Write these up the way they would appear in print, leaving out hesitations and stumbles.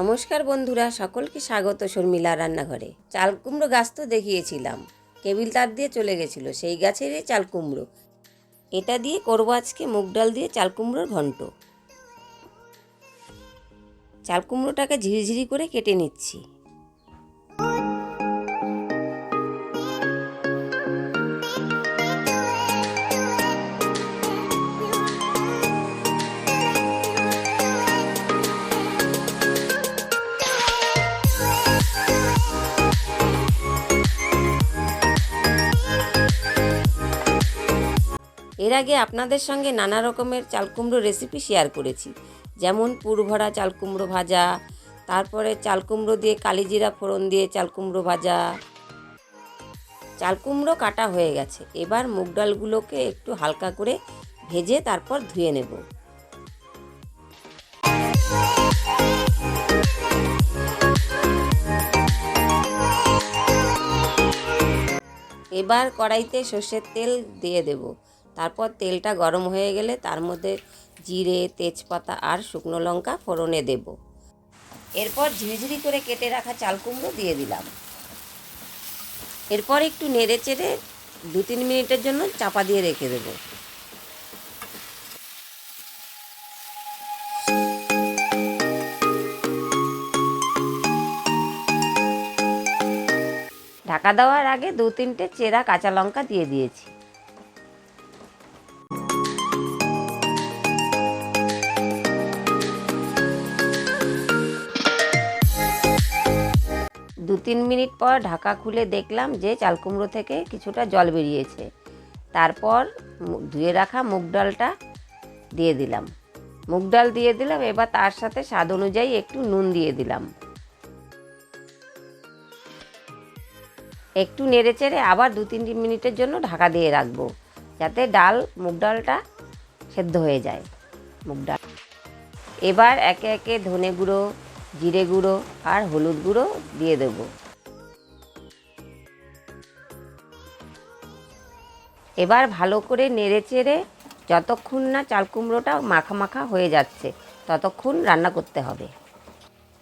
নমস্কার বন্ধুরা, সকলকে স্বাগত শর্মিলা রান্নাঘরে। চাল কুমড়ো গাছ তো দেখিয়েছিলাম, কেবিল তার দিয়ে চলে গেছিলো, সেই গাছেরই চাল কুমড়ো। এটা দিয়ে করবো আজকে মুগ ডাল দিয়ে চাল কুমড়োর ঘন্ট। চাল কুমড়োটাকে ঝিরিঝিরি করে কেটে নিচ্ছি। এর আগে আপনাদের সঙ্গে নানা রকমের চাল কুমড়ো রেসিপি শেয়ার করেছি, যেমন পুরভরা চাল কুমড়ো ভাজা, তারপরে চাল কুমড়ো দিয়ে কালিজিরা ফোড়ন দিয়ে চাল কুমড়ো ভাজা। চাল কুমড়ো কাটা হয়ে গেছে, এবার মুগ ডালগুলোকে একটু হালকা করে ভেজে তারপর ধুয়ে নেব। এবার কড়াইতে সর্ষের তেল দিয়ে দেব। তারপর তেলটা গরম হয়ে গেলে তার মধ্যে জিরে, তেজপাতা আর শুকনো লঙ্কা ফোড়নে দেব। এরপর ঝিরিঝিরি করে কেটে রাখা চাল কুমড়ো দিয়ে দিলাম। এরপর একটু নেড়ে চেড়ে 2-3 মিনিটের জন্য চাপা দিয়ে রেখে দেব। ঢাকা দেওয়ার আগে 2-3টে চেরা কাঁচা লঙ্কা দিয়ে দিয়েছি। দু 3 মিনিট পর ঢাকা খুলে দেখলাম যে চাল কুমড়ো থেকে কিছুটা জল বেরিয়েছে। তারপর ধুয়ে রাখা মুগ ডালটা দিয়ে দিলাম। মুগ ডাল দিয়ে দিলাম, এবার তার সাথে স্বাদ অনুযায়ী একটু নুন দিয়ে দিলাম। একটু নেড়ে চেড়ে আবার 2-3 মিনিটের জন্য ঢাকা দিয়ে রাখবো, যাতে মুগ ডালটা সেদ্ধ হয়ে যায়। মুগ ডাল এবার একে একে ধনে গুঁড়ো, জিরে গুঁড়ো আর হলুদ গুঁড়ো দিয়ে দেব। এবার ভালো করে নেড়ে চেড়ে যতক্ষণ না চাল কুমড়োটা মাখা মাখা হয়ে যাচ্ছে ততক্ষণ রান্না করতে হবে।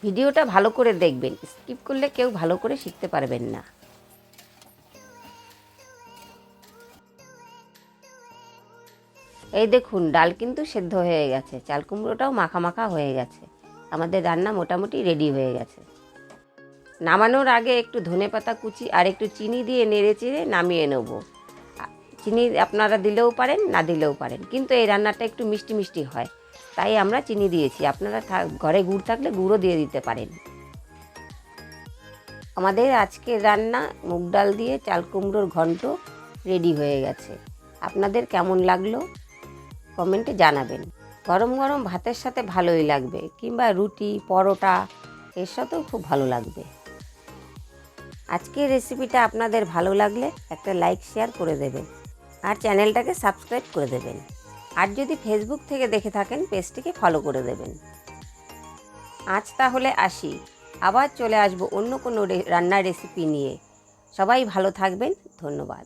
ভিডিওটা ভালো করে দেখবেন, স্কিপ করলে কেউ ভালো করে শিখতে পারবেন না। এই দেখুন, ডাল কিন্তু সেদ্ধ হয়ে গেছে, চাল কুমড়োটাও মাখা মাখা হয়ে গেছে। আমাদের রান্না মোটামুটি রেডি হয়ে গেছে। নামানোর আগে একটু ধনেপাতা কুচি আর একটু চিনি দিয়ে নেড়ে চেড়ে নামিয়ে নেব। চিনি আপনারা দিলেও পারেন, না দিলেও পারেন, কিন্তু এই রান্নাটা একটু মিষ্টি মিষ্টি হয়, তাই আমরা চিনি দিয়েছি। আপনারা ঘরে গুড় থাকলে গুঁড়ো দিয়ে দিতে পারেন। আমাদের আজকের রান্না মুগ ডাল দিয়ে চাল কুমড়োর ঘন্ট রেডি হয়ে গেছে। আপনাদের কেমন লাগলো কমেন্টে জানাবেন। গরম গরম ভাতের সাথে ভালোই লাগবে, কিংবা রুটি, পরোটা এর সাথেও খুব ভালো লাগবে। আজকের রেসিপিটা আপনাদের ভালো লাগলে একটা লাইক শেয়ার করে দেবেন আর চ্যানেলটাকে সাবস্ক্রাইব করে দেবেন। আর যদি ফেসবুক থেকে দেখে থাকেন পেজটিকে ফলো করে দেবেন। আজ তাহলে আসি, আবার চলে আসবো অন্য কোনো রান্নার রেসিপি নিয়ে। সবাই ভালো থাকবেন, ধন্যবাদ।